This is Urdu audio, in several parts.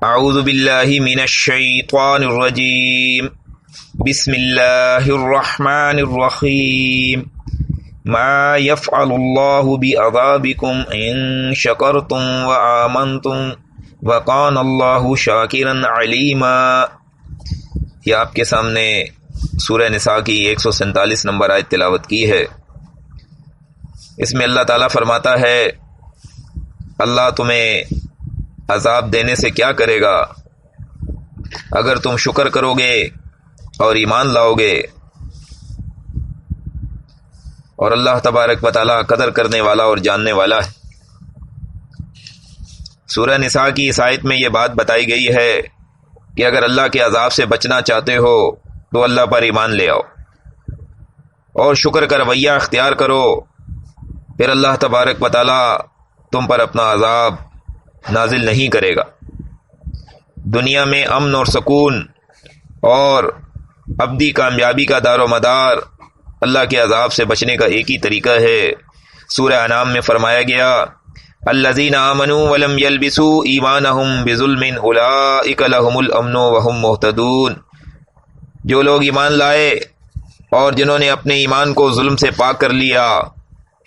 اعوذ باللہ من الشیطان الرجیم بسم اللہ الرحمن الرحیم ما يفعل اللہ بعذابکم ان شکرتم وآمنتم وکان اللہ شاکرا علیما۔ یہ آپ کے سامنے سورہ نساء کی 147 نمبر آیت تلاوت کی ہے۔ اس میں اللہ تعالیٰ فرماتا ہے اللہ تمہیں عذاب دینے سے کیا کرے گا اگر تم شکر کرو گے اور ایمان لاؤ گے، اور اللہ تبارک و تعالیٰ قدر کرنے والا اور جاننے والا ہے۔ سورہ نساء کی اس آیت میں یہ بات بتائی گئی ہے کہ اگر اللہ کے عذاب سے بچنا چاہتے ہو تو اللہ پر ایمان لے آؤ اور شکر کا رویہ اختیار کرو، پھر اللہ تبارک و تعالیٰ تم پر اپنا عذاب نازل نہیں کرے گا۔ دنیا میں امن اور سکون اور ابدی کامیابی کا دار و مدار اللہ کے عذاب سے بچنے کا ایک ہی طریقہ ہے۔ سورہ انعام میں فرمایا گیا الذین آمنوا ولم یلبسوا ایمانہم بظلم اولئک لہم الامن وہم مہتدون۔ جو لوگ ایمان لائے اور جنہوں نے اپنے ایمان کو ظلم سے پاک کر لیا،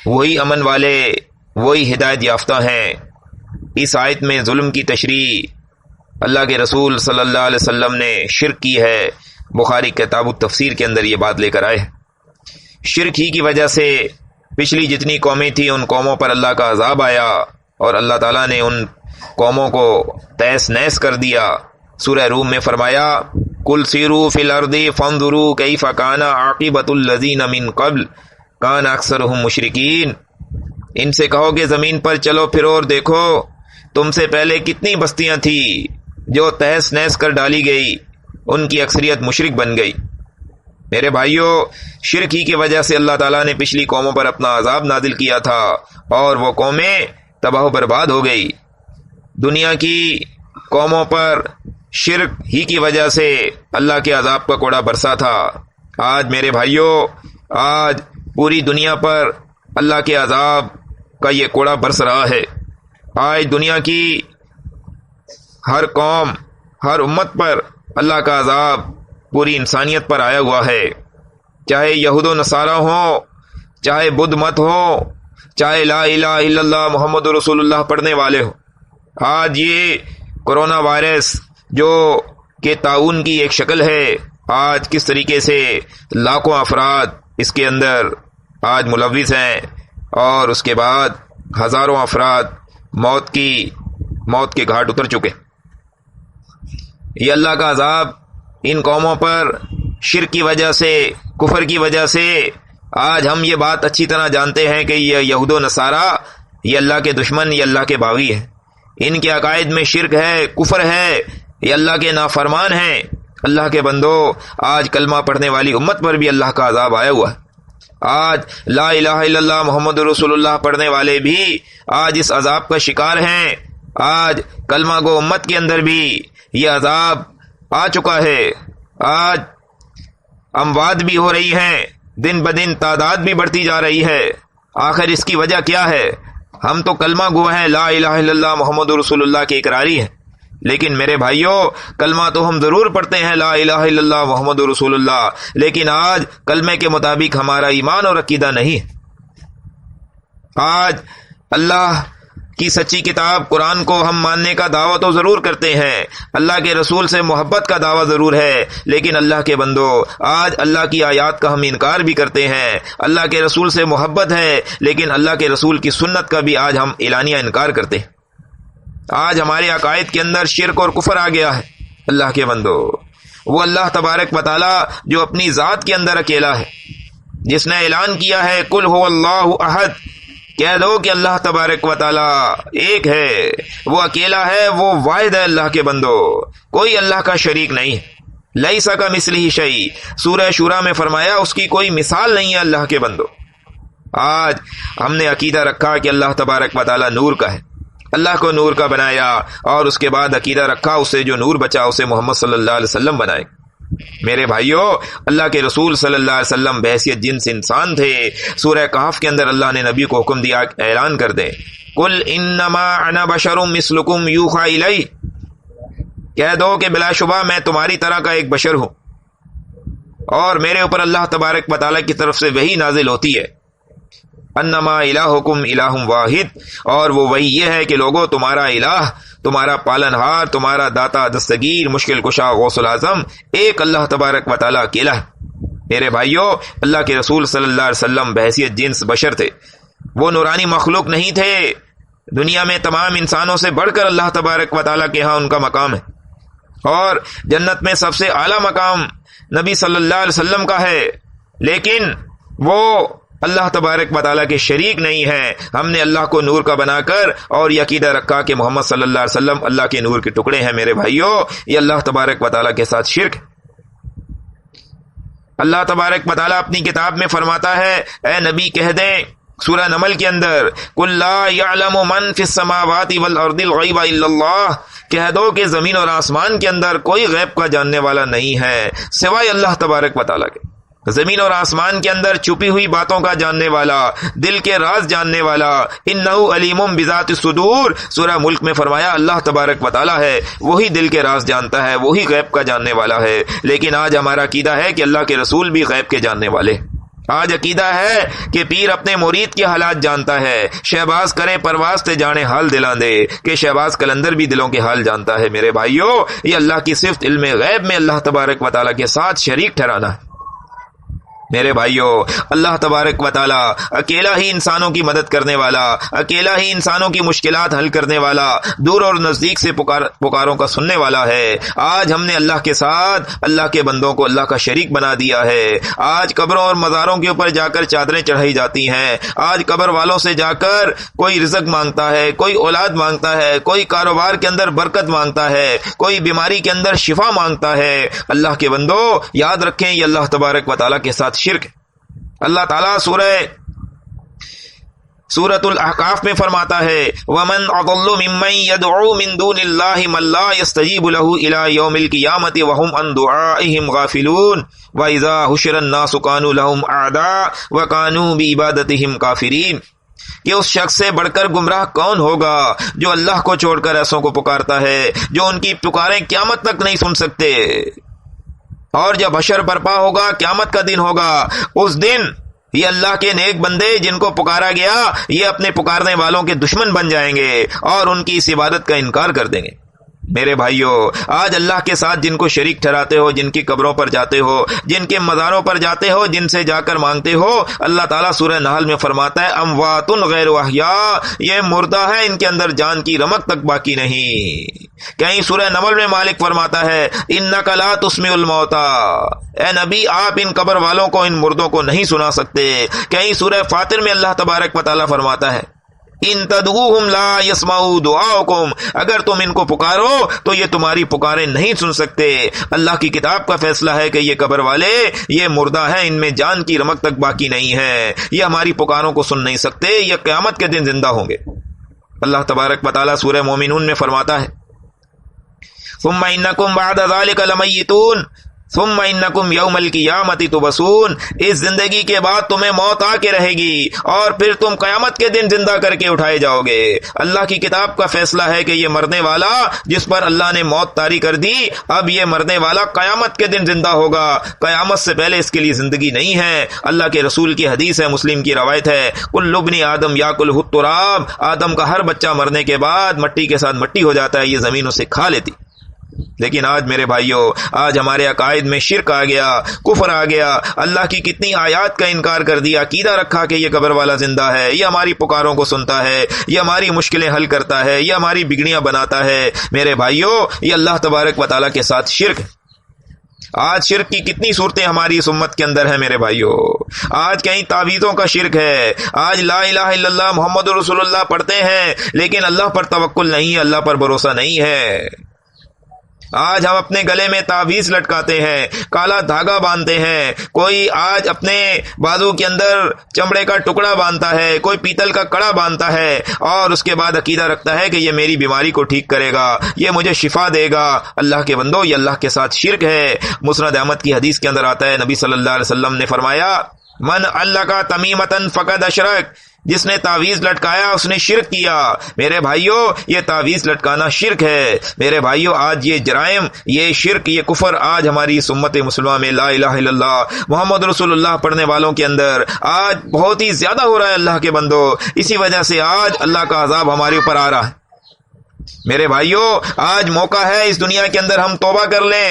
وہی امن والے، وہی ہدایت یافتہ ہیں۔ اس آیت میں ظلم کی تشریح اللہ کے رسول صلی اللہ علیہ وسلم نے شرک کی ہے۔ بخاری کتاب التفسیر کے اندر یہ بات لے کر آئے۔ شرک ہی کی وجہ سے پچھلی جتنی قومیں تھیں ان قوموں پر اللہ کا عذاب آیا اور اللہ تعالیٰ نے ان قوموں کو تہس نہس کر دیا۔ سورہ روم میں فرمایا قل سیروا فی الارض فانظروا کیف کان عاقبۃ الذین من قبل کان اکثرهم مشرکین۔ ان سے کہو کہ زمین پر چلو پھرو اور دیکھو تم سے پہلے کتنی بستیاں تھیں جو تہس نہس کر ڈالی گئی، ان کی اکثریت مشرک بن گئی۔ میرے بھائیوں، شرک ہی کی وجہ سے اللہ تعالیٰ نے پچھلی قوموں پر اپنا عذاب نازل کیا تھا اور وہ قومیں تباہ و برباد ہو گئی۔ دنیا کی قوموں پر شرک ہی کی وجہ سے اللہ کے عذاب کا کوڑا برسا تھا۔ آج میرے بھائیوں، آج پوری دنیا پر اللہ کے عذاب کا یہ کوڑا برس رہا ہے۔ آج دنیا کی ہر قوم، ہر امت پر اللہ کا عذاب پوری انسانیت پر آیا ہوا ہے، چاہے یہود و نصارہ ہوں، چاہے بدھ مت ہو، چاہے لا الہ الا اللہ محمد رسول اللہ پڑھنے والے ہوں۔ آج یہ کرونا وائرس جو کہ طاعون کی ایک شکل ہے، آج کس طریقے سے لاکھوں افراد اس کے اندر آج ملوث ہیں اور اس کے بعد ہزاروں افراد موت کے گھاٹ اتر چکے۔ یہ اللہ کا عذاب ان قوموں پر شرک کی وجہ سے، کفر کی وجہ سے، آج ہم یہ بات اچھی طرح جانتے ہیں کہ یہ یہود و نصارہ یہ اللہ کے دشمن، یہ اللہ کے باغی ہیں، ان کے عقائد میں شرک ہے، کفر ہے، یہ اللہ کے نافرمان ہیں۔ اللہ کے بندو، آج کلمہ پڑھنے والی امت پر بھی اللہ کا عذاب آیا ہوا ہے۔ آج لا الہ الا اللہ محمد رسول اللہ پڑھنے والے بھی آج اس عذاب کا شکار ہیں۔ آج کلمہ گو امت کے اندر بھی یہ عذاب آ چکا ہے۔ آج اموات بھی ہو رہی ہیں، دن بدن تعداد بھی بڑھتی جا رہی ہے۔ آخر اس کی وجہ کیا ہے؟ ہم تو کلمہ گو ہیں، لا الہ الا اللہ محمد رسول اللہ کے اقراری ہیں، لیکن میرے بھائیوں، کلمہ تو ہم ضرور پڑھتے ہیں لا الہ الا اللہ محمد رسول اللہ، لیکن آج کلمے کے مطابق ہمارا ایمان اور عقیدہ نہیں ہے۔ آج اللہ کی سچی کتاب قرآن کو ہم ماننے کا دعویٰ تو ضرور کرتے ہیں، اللہ کے رسول سے محبت کا دعویٰ ضرور ہے، لیکن اللہ کے بندو، آج اللہ کی آیات کا ہم انکار بھی کرتے ہیں۔ اللہ کے رسول سے محبت ہے، لیکن اللہ کے رسول کی سنت کا بھی آج ہم اعلانیہ انکار کرتے ہیں۔ آج ہمارے عقائد کے اندر شرک اور کفر آ گیا ہے۔ اللہ کے بندو، وہ اللہ تبارک و تعالی جو اپنی ذات کے اندر اکیلا ہے، جس نے اعلان کیا ہے قل هو اللہ احد، کہہ دو کہ اللہ تبارک و تعالی ایک ہے، وہ اکیلا ہے، وہ واحد ہے۔ اللہ کے بندو، کوئی اللہ کا شریک نہیں ہے، لیس کمثلہ شیء، سورہ شورى میں فرمایا اس کی کوئی مثال نہیں ہے۔ اللہ کے بندو، آج ہم نے عقیدہ رکھا کہ اللہ تبارک و تعالی نور کا ہے، اللہ کو نور کا بنایا، اور اس کے بعد عقیدہ رکھا اسے جو نور بچا اسے محمد صلی اللہ علیہ وسلم بنائے۔ میرے بھائیوں، اللہ کے رسول صلی اللہ علیہ وسلم بحیثیت جنس انسان تھے۔ سورہ کہف کے اندر اللہ نے نبی کو حکم دیا، اعلان کر دے قل انما انا بشر مثلکم یوحی الی، کہہ دو کہ بلا شبہ میں تمہاری طرح کا ایک بشر ہوں اور میرے اوپر اللہ تبارک و تعالیٰ کی طرف سے وحی نازل ہوتی ہے، انما الہکم الہ واحد، اور وہ وہی یہ ہے کہ لوگوں تمہارا الہ، تمہارا پالن ہار، تمہارا داتا دستگیر مشکل کشا غوث العظم ایک اللہ تبارک و تعالیٰ اکیلا ہے۔ میرے بھائیوں، اللہ کے رسول صلی اللہ علیہ وسلم بحیثیت جنس بشر تھے، وہ نورانی مخلوق نہیں تھے، دنیا میں تمام انسانوں سے بڑھ کر اللہ تبارک و تعالیٰ کے ہاں ان کا مقام ہے، اور جنت میں سب سے اعلیٰ مقام نبی صلی اللہ علیہ وسلم کا ہے، لیکن وہ اللہ تبارک و تعالیٰ کے شریک نہیں ہیں۔ ہم نے اللہ کو نور کا بنا کر اور یہ عقیدہ رکھا کہ محمد صلی اللہ علیہ وسلم اللہ کے نور کے ٹکڑے ہیں۔ میرے بھائیوں، یہ اللہ تبارک و تعالیٰ کے ساتھ شرک ہے۔ اللہ تبارک و تعالیٰ اپنی کتاب میں فرماتا ہے، اے نبی کہہ دیں سورہ نمل کے اندر، قُل لَا يَعْلَمُ مَن فِي السَّمَاوَاتِ وَالْأَرْضِ الْغَيْبَ إِلَّا اللَّهُ، کہہ دو کہ زمین اور آسمان کے اندر کوئی غیب کا جاننے والا نہیں ہے سوائے اللہ تبارک و تعالیٰ کے۔ زمین اور آسمان کے اندر چھپی ہوئی باتوں کا جاننے والا، دل کے راز جاننے والا، انہ علیم بذات الصدور، سورہ ملک میں فرمایا اللہ تبارک و تعالیٰ ہے، وہی دل کے راز جانتا ہے، وہی غیب کا جاننے والا ہے۔ لیکن آج ہمارا عقیدہ ہے کہ اللہ کے رسول بھی غیب کے جاننے والے۔ آج عقیدہ ہے کہ پیر اپنے مرید کے حالات جانتا ہے، شہباز کرے پرواز تے جانے حال دلان دے، کہ شہباز قلندر بھی دلوں کے حال جانتا ہے۔ میرے بھائیوں، یہ اللہ کی صفت علم غیب میں اللہ تبارک و تعالیٰ کے ساتھ شریک ٹھہرانا ہے۔ میرے بھائیوں، اللہ تبارک و تعالیٰ اکیلا ہی انسانوں کی مدد کرنے والا، اکیلا ہی انسانوں کی مشکلات حل کرنے والا، دور اور نزدیک سے پکاروں کا سننے والا ہے۔ آج ہم نے اللہ کے ساتھ اللہ کے بندوں کو اللہ کا شریک بنا دیا ہے۔ آج قبروں اور مزاروں کے اوپر جا کر چادریں چڑھائی جاتی ہیں، آج قبر والوں سے جا کر کوئی رزق مانگتا ہے، کوئی اولاد مانگتا ہے، کوئی کاروبار کے اندر برکت مانگتا ہے، کوئی بیماری کے اندر شفا مانگتا ہے۔ اللہ کے بندوں، یاد رکھیں یہ اللہ تبارک و تعالیٰ کے ساتھ شرک۔ اللہ تعالیٰ سورۃ الاحقاف میں فرماتا ہے، وَمَنْ أَضَلُّ مِمَّنْ يَدْعُو مِن دُونِ اللَّهِ مَن لَّا يَسْتَجِيبُ لَهُ إِلَىٰ يَوْمِ الْقِيَامَةِ وَهُمْ عَن دُعَائِهِمْ غَافِلُونَ وَإِذَا حُشِرَ النَّاسُ كَانُوا لَهُمْ أَعْدَاءً وَكَانُوا بِعِبَادَتِهِمْ كَافِرِينَ، کہ اس شخص سے بڑھ کر گمراہ کون ہوگا جو اللہ کو چھوڑ کر ایسوں کو پکارتا ہے جو ان کی پکاریں قیامت تک نہیں سن سکتے۔ اور جب حشر برپا ہوگا، قیامت کا دن ہوگا، اس دن یہ اللہ کے نیک بندے جن کو پکارا گیا، یہ اپنے پکارنے والوں کے دشمن بن جائیں گے اور ان کی اس عبادت کا انکار کر دیں گے۔ میرے بھائیوں، آج اللہ کے ساتھ جن کو شریک ٹھہراتے ہو، جن کی قبروں پر جاتے ہو، جن کے مزاروں پر جاتے ہو، جن سے جا کر مانگتے ہو، اللہ تعالیٰ سورہ نحل میں فرماتا ہے، اموات غیر احیاء، یہ مردہ ہے، ان کے اندر جان کی رمق تک باقی نہیں۔ کہیں سورہ نمل میں مالک فرماتا ہے، انک لا تسمع الموتى، اے نبی آپ ان قبر والوں کو، ان مردوں کو نہیں سنا سکتے۔ کہیں سورہ فاطر میں اللہ تبارک و تعالیٰ فرماتا ہے، ان تدعوہم لا یسمعوا دعاءکم، اگر تم ان کو پکارو تو یہ تمہاری پکاریں نہیں سن سکتے۔ اللہ کی کتاب کا فیصلہ ہے کہ یہ قبر والے، یہ مردہ ہیں، ان میں جان کی رمق تک باقی نہیں ہے، یہ ہماری پکاروں کو سن نہیں سکتے، یہ قیامت کے دن زندہ ہوں گے۔ اللہ تبارک و تعالیٰ سورہ مومنون میں فرماتا ہے، ثم انکم بعد ذلک لمیتون ثم انکم یوم القیامت تبعثون، اس زندگی کے بعد تمہیں موت آ کے رہے گی اور پھر تم قیامت کے دن زندہ کر کے اٹھائے جاؤ گے۔ اللہ کی کتاب کا فیصلہ ہے کہ یہ مرنے والا جس پر اللہ نے موت طاری کر دی، اب یہ مرنے والا قیامت کے دن زندہ ہوگا، قیامت سے پہلے اس کے لیے زندگی نہیں ہے۔ اللہ کے رسول کی حدیث ہے، مسلم کی روایت ہے، کل ابن آدم یاکلہ التراب، آدم کا ہر بچہ مرنے کے بعد مٹی کے ساتھ مٹی ہو جاتا ہے، یہ زمین اسے کھا لیتی۔ لیکن آج میرے بھائیوں، آج ہمارے عقائد میں شرک آ گیا، کفر آ گیا، اللہ کی کتنی آیات کا انکار کر دیا، عقیدہ رکھا کہ یہ قبر والا زندہ ہے، یہ ہماری پکاروں کو سنتا ہے، یہ ہماری مشکلیں حل کرتا ہے، یہ ہماری بگڑیاں بناتا ہے۔ میرے بھائیوں، یہ اللہ تبارک و تعالیٰ کے ساتھ شرک ہے۔ آج شرک کی کتنی صورتیں ہماری اس امت کے اندر ہیں میرے بھائیوں۔ آج کہیں تعویذوں کا شرک ہے، آج لا الہ الا اللہ محمد رسول اللہ پڑھتے ہیں لیکن اللہ پر توکل نہیں ہے، اللہ پر بھروسہ نہیں ہے۔ آج ہم اپنے گلے میں تعویذ لٹکاتے ہیں، کالا دھاگا باندھتے ہیں، کوئی آج اپنے بازو کے اندر چمڑے کا ٹکڑا باندھتا ہے، کوئی پیتل کا کڑا باندھتا ہے اور اس کے بعد عقیدہ رکھتا ہے کہ یہ میری بیماری کو ٹھیک کرے گا، یہ مجھے شفا دے گا۔ اللہ کے بندو، یہ اللہ کے ساتھ شرک ہے۔ مسند احمد کی حدیث کے اندر آتا ہے، نبی صلی اللہ علیہ وسلم نے فرمایا، من علق تمیمۃ فقد اشرک، جس نے تعویذ لٹکایا اس نے شرک کیا۔ میرے بھائیوں یہ تعویذ لٹکانا شرک ہے۔ میرے بھائیوں آج یہ جرائم، یہ شرک، یہ کفر آج ہماری اس امت مسلمہ میں لا الہ الا اللہ محمد رسول اللہ پڑھنے والوں کے اندر آج بہت ہی زیادہ ہو رہا ہے اللہ کے بندو۔ اسی وجہ سے آج اللہ کا عذاب ہمارے اوپر آ رہا ہے۔ میرے بھائیوں آج موقع ہے اس دنیا کے اندر ہم توبہ کر لیں۔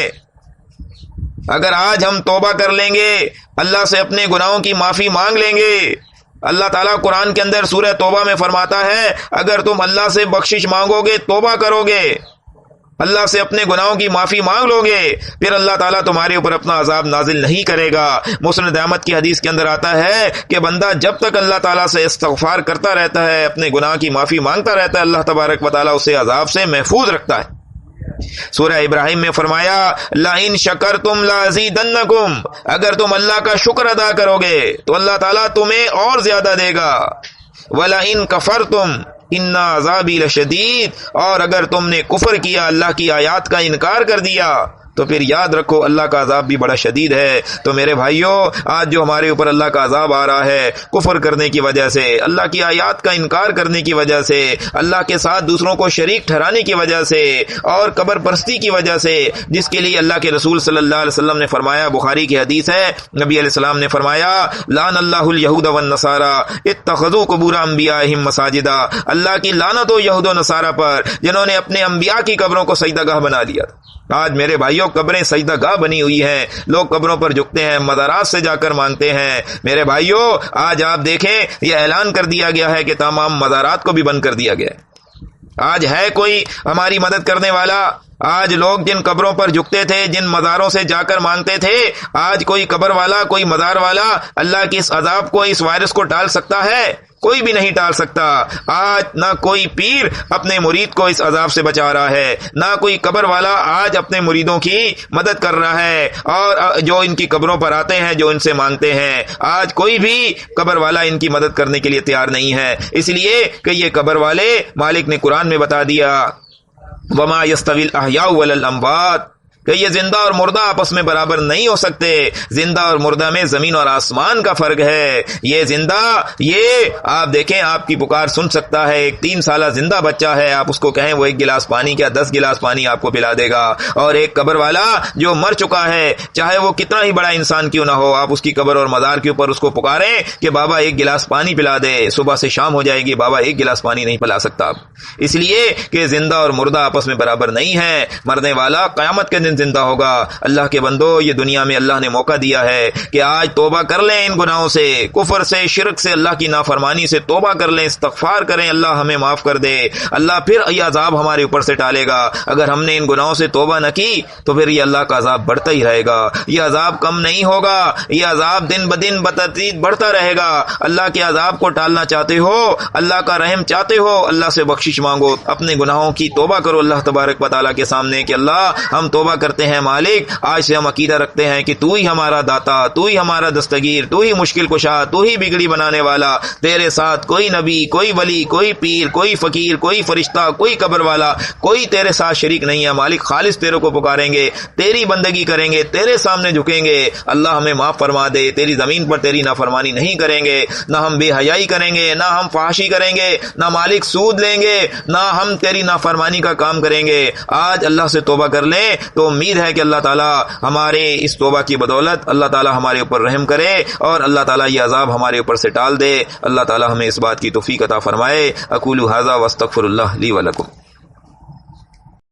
اگر آج ہم توبہ کر لیں گے، اللہ سے اپنے گناہوں کی معافی مانگ لیں گے۔ اللہ تعالیٰ قرآن کے اندر سورہ توبہ میں فرماتا ہے اگر تم اللہ سے بخشش مانگو گے، توبہ کرو گے، اللہ سے اپنے گناہوں کی معافی مانگ لو گے، پھر اللہ تعالیٰ تمہارے اوپر اپنا عذاب نازل نہیں کرے گا۔ مسند احمد کی حدیث کے اندر آتا ہے کہ بندہ جب تک اللہ تعالیٰ سے استغفار کرتا رہتا ہے، اپنے گناہ کی معافی مانگتا رہتا ہے، اللہ تبارک و تعالیٰ اسے عذاب سے محفوظ رکھتا ہے۔ سورہ ابراہیم میں فرمایا لَئِن شَكَرْتُمْ لَأَزِيدَنَّكُمْ، اگر تم اللہ کا شکر ادا کرو گے تو اللہ تعالیٰ تمہیں اور زیادہ دے گا۔ وَلَئِن كَفَرْتُمْ إِنَّ عَذَابِي لَشَدِيدٌ، اور اگر تم نے کفر کیا، اللہ کی آیات کا انکار کر دیا، تو پھر یاد رکھو اللہ کا عذاب بھی بڑا شدید ہے۔ تو میرے بھائیوں آج جو ہمارے اوپر اللہ کا عذاب آ رہا ہے کفر کرنے کی وجہ سے، اللہ کی آیات کا انکار کرنے کی وجہ سے، اللہ کے ساتھ دوسروں کو شریک ٹھہرانے کی وجہ سے، اور قبر پرستی کی وجہ سے، جس کے لیے اللہ کے رسول صلی اللہ علیہ وسلم نے فرمایا، بخاری کی حدیث ہے، نبی علیہ السلام نے فرمایا لعن اللہ الیہود والنصارى اتخذوا قبور انبیائہم مساجدا، اللہ کی لعنت ہو یہود و نصارہ پر جنہوں نے اپنے انبیاء کی قبروں کو سجدہ گاہ بنا لیا۔ آج میرے بھائیوں قبریں سجدہ گاہ بنی ہوئی ہیں، لوگ قبروں پر جھکتے ہیں، مزارات سے جا کر مانگتے ہیں۔ میرے بھائیوں آج آپ دیکھیں یہ اعلان کر دیا گیا ہے کہ تمام مزارات کو بھی بند کر دیا گیا ہے۔ آج ہے کوئی ہماری مدد کرنے والا؟ آج لوگ جن قبروں پر جھکتے تھے، جن مزاروں سے جا کر مانگتے تھے، آج کوئی قبر والا، کوئی مزار والا اللہ کے اس عذاب کو، اس وائرس کو ٹال سکتا ہے؟ کوئی بھی نہیں ٹال سکتا۔ آج نہ کوئی پیر اپنے مرید کو اس عذاب سے بچا رہا ہے، نہ کوئی قبر والا آج اپنے مریدوں کی مدد کر رہا ہے، اور جو ان کی قبروں پر آتے ہیں، جو ان سے مانگتے ہیں، آج کوئی بھی قبر والا ان کی مدد کرنے کے لیے تیار نہیں ہے، اس لیے کہ یہ قبر والے مالک نے قرآن میں بتا دیا وَمَا يَسْتَوِي الْأَحْيَاءُ وَلَا الْأَمْوَاتُ، کہ یہ زندہ اور مردہ آپس میں برابر نہیں ہو سکتے۔ زندہ اور مردہ میں زمین اور آسمان کا فرق ہے۔ یہ زندہ، یہ آپ دیکھیں آپ کی پکار سن سکتا ہے، ایک 3 سالہ زندہ بچہ ہے، آپ اس کو کہیں وہ 1 گلاس پانی کیا 10 گلاس پانی آپ کو پلا دے گا، اور ایک قبر والا جو مر چکا ہے، چاہے وہ کتنا ہی بڑا انسان کیوں نہ ہو، آپ اس کی قبر اور مزار کے اوپر اس کو پکاریں کہ بابا 1 گلاس پانی پلا دے، صبح سے شام ہو جائے گی، بابا 1 گلاس پانی نہیں پلا سکتا، اس لیے کہ زندہ اور مردہ آپس میں برابر نہیں ہے۔ مرنے والا قیامت کے دن زندہ ہوگا۔ اللہ کے بندو یہ دنیا میں اللہ نے موقع دیا ہے کہ آج توبہ کر لیں ان گناہوں سے، کفر سے، شرک سے، اللہ کی نافرمانی سے توبہ کر لیں، استغفار کریں، اللہ ہمیں معاف کر دے، اللہ پھر یہ عذاب ہمارے اوپر سے ٹالے گا۔ اگر ہم نے ان گناہوں سے توبہ نہ کی تو پھر یہ اللہ کا عذاب بڑھتا ہی رہے گا، یہ عذاب کم نہیں ہوگا، یہ عذاب دن بدن بتدریج بڑھتا رہے گا۔ اللہ کے عذاب کو ٹالنا چاہتے ہو، اللہ کا رحم چاہتے ہو، اللہ سے بخشش مانگو، اپنے گناہوں کی توبہ کرو اللہ تبارک و تعالیٰ کے سامنے کہ اللہ ہم توبہ کرتے ہیں مالک، آج سے ہم عقیدہ رکھتے ہیں کہ تو ہی ہمارا داتا، تو ہی ہمارا دستگیر، تو ہی مشکل کشا، تو ہی بگڑی بنانے والا، تیرے ساتھ کوئی نبی، کوئی ولی، کوئی پیر، کوئی فقیر، کوئی فرشتہ، کوئی قبر والا، کوئی تیرے ساتھ شریک نہیں ہے مالک۔ خالص تیرے کو پکاریں گے، تیری بندگی کریں گے، تیرے سامنے جھکیں گے، اللہ ہمیں معاف فرما دے، تیری زمین پر تیری نافرمانی نہیں کریں گے، نہ ہم بے حیائی کریں گے، نہ ہم فحاشی کریں گے، نہ مالک سود لیں گے، نہ ہم تیری نافرمانی کا کام کریں گے۔ آج اللہ سے توبہ کر لیں تو امید ہے کہ اللہ تعالیٰ ہمارے اس توبہ کی بدولت اللہ تعالیٰ ہمارے اوپر رحم کرے، اور اللہ تعالیٰ یہ عذاب ہمارے اوپر سے ٹال دے۔ اللہ تعالیٰ ہمیں اس بات کی توفیق عطا فرمائے۔ اقول ھذا واستغفر اللہ لی ولکم۔